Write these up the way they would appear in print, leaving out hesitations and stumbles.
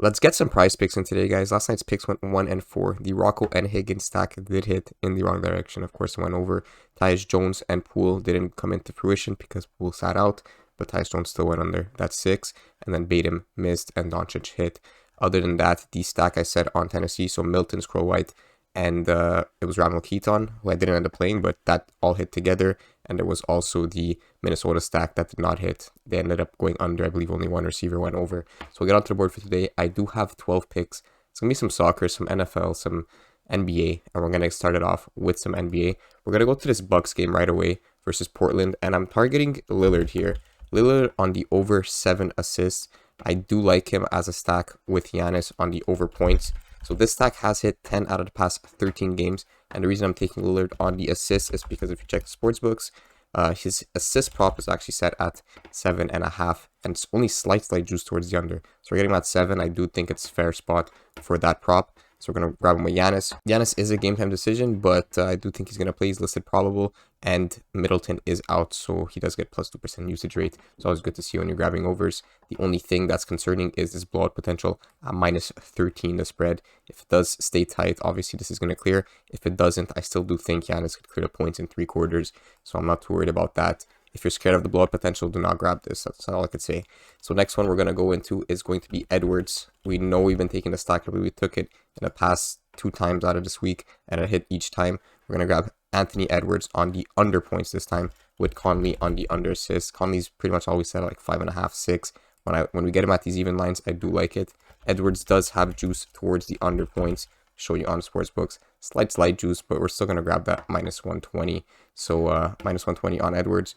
Let's get some prize picks in today, guys. Last night's picks went 1 and 4. The Rocco and Higgins stack did hit in the wrong direction. Of course, it went over. Tyus Jones and Poole didn't come into fruition because Poole sat out, but Tyus Jones still went under. That's 6. And then Batum missed and Doncic hit. Other than that, the stack I said on Tennessee, so Milton, Scroll White, and it was Randall Keaton, who I didn't end up playing, but that all hit together. And there was also the Minnesota stack that did not hit. They ended up going under. I believe only one receiver went over. So we'll get onto the board for today. I do have 12 picks. It's going to be some soccer, some NFL, some NBA. And we're going to start it off with some NBA. We're going to go to this Bucks game right away versus Portland. And I'm targeting Lillard here. Lillard on the over 7 assists. I do like him as a stack with Giannis on the over points. So this stack has hit 10 out of the past 13 games. And the reason I'm taking Lillard on the assists is because if you check the sports books, his assist prop is actually set at 7.5, and it's only slight juice towards the under. So we're getting him at 7. I do think it's a fair spot for that prop. So we're going to grab him with Giannis. Giannis is a game time decision, but I do think he's going to play. He's listed probable, and Middleton is out, so he does get plus 2% usage rate. It's always good to see when you're grabbing overs. The only thing that's concerning is this blowout potential at minus 13 the spread. If it does stay tight, obviously this is going to clear. If it doesn't, I still do think Giannis could clear the points in 3 quarters, so I'm not too worried about that. If you're scared of the blowout potential, do not grab this. That's all I could say. So next one we're going to go into is going to be Edwards. We know we've been taking the stack. I believe we took it in the past 2 times out of this week, and it hit each time. We're going to grab Anthony Edwards on the under points this time with Conley on the under assists. Conley's pretty much always set at like 5.5, 6. When we get him at these even lines, I do like it. Edwards does have juice towards the under points. Show you on sports books. Slight juice, but we're still going to grab that minus 120. So minus 120 on Edwards.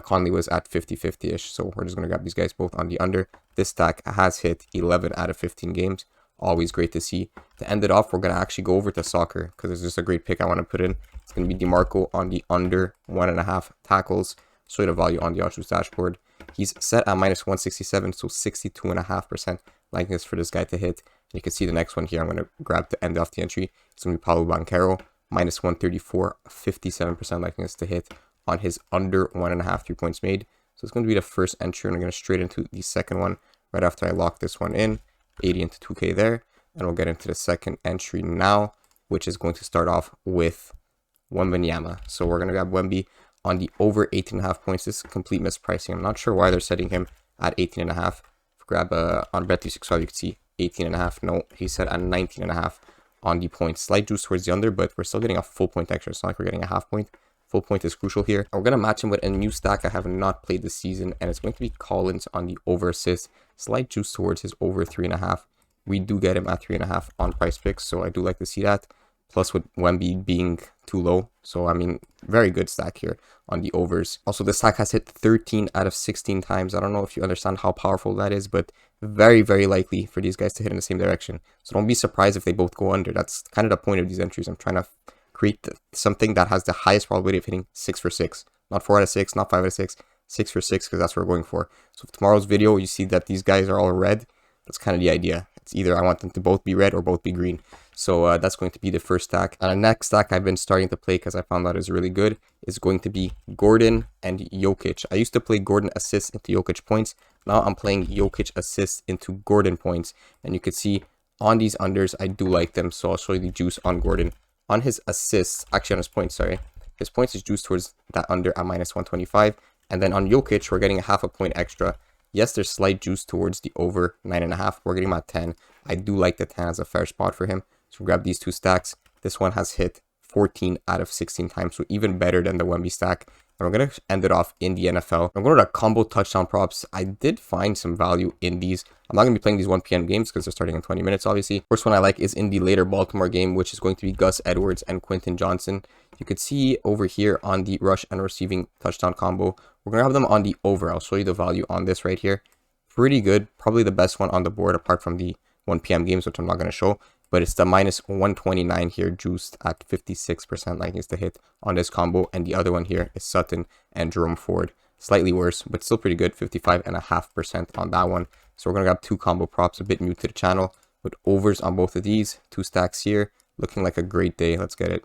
Conley was at 50-50-ish, so we're just going to grab these guys both on the under. This stack has hit 11 out of 15 games. Always great to see. To end it off, we're going to actually go over to soccer because it's just a great pick I want to put in. It's going to be DeMarco on the under 1.5 tackles. Show you the value on the OddsJuice dashboard. He's set at minus 167, so 62.5% likeliness for this guy to hit. And you can see the next one here. I'm going to grab to end off the entry. It's going to be Paulo Banchero, minus 134, 57% likeliness to hit on his under 1.5 3 points made. So it's going to be the first entry, and I'm going to straight into the second one right after I lock this one in. 80 into 2K there, and we'll get into the second entry now, which is going to start off with Wembanyama. So we're going to grab Wemby on the over 18.5 points. This is complete mispricing. I'm not sure why they're setting him at 18.5. Grab on Bet365, you can see 18.5. No, he's set at 19.5 on the points. Slight juice towards the under, but we're still getting a full point extra. It's not like we're getting a half point. Full point is crucial here. We're going to match him with a new stack I have not played this season, and it's going to be Collins on the over assist. Slight juice towards his over 3.5. We do get him at 3.5 on Prizepicks, so I do like to see that. Plus with Wemby being too low. So, I mean, very good stack here on the overs. Also, this stack has hit 13 out of 16 times. I don't know if you understand how powerful that is, but very, very likely for these guys to hit in the same direction. So don't be surprised if they both go under. That's kind of the point of these entries. I'm trying to create something that has the highest probability of hitting 6 for 6. Not 4 out of 6, not 5 out of 6, 6 for 6, because that's what we're going for. So if tomorrow's video, you see that these guys are all red, that's kind of the idea. It's either I want them to both be red or both be green. So that's going to be the first stack. And the next stack I've been starting to play because I found that is really good is going to be Gordon and Jokic. I used to play Gordon assists into Jokic points. Now I'm playing Jokic assists into Gordon points. And you can see on these unders, I do like them. So I'll show you the juice on Gordon. On his assists, actually on his points, sorry. His points is juiced towards that under at minus 125. And then on Jokic, we're getting a half a point extra. Yes, there's slight juice towards the over 9.5. We're getting him at 10. I do like the 10 as a fair spot for him. So grab these 2 stacks. This one has hit 14 out of 16 times, so even better than the Wemby stack. And we're going to end it off in the NFL. I'm going to the combo touchdown props. I did find some value in these. I'm not going to be playing these 1 p.m. games because they're starting in 20 minutes, obviously. First one I like is in the later Baltimore game, which is going to be Gus Edwards and Quentin Johnson. You could see over here on the rush and receiving touchdown combo, we're going to have them on the over. I'll show you the value on this right here. Pretty good. Probably the best one on the board apart from the 1 p.m. games, which I'm not going to show. But it's the minus 129 here, juiced at 56% likeliness to hit on this combo. And the other one here is Sutton and Jerome Ford. Slightly worse, but still pretty good, 55.5% on that one. So we're going to grab 2 combo props, a bit new to the channel, with overs on both of these. 2 stacks here, looking like a great day. Let's get it.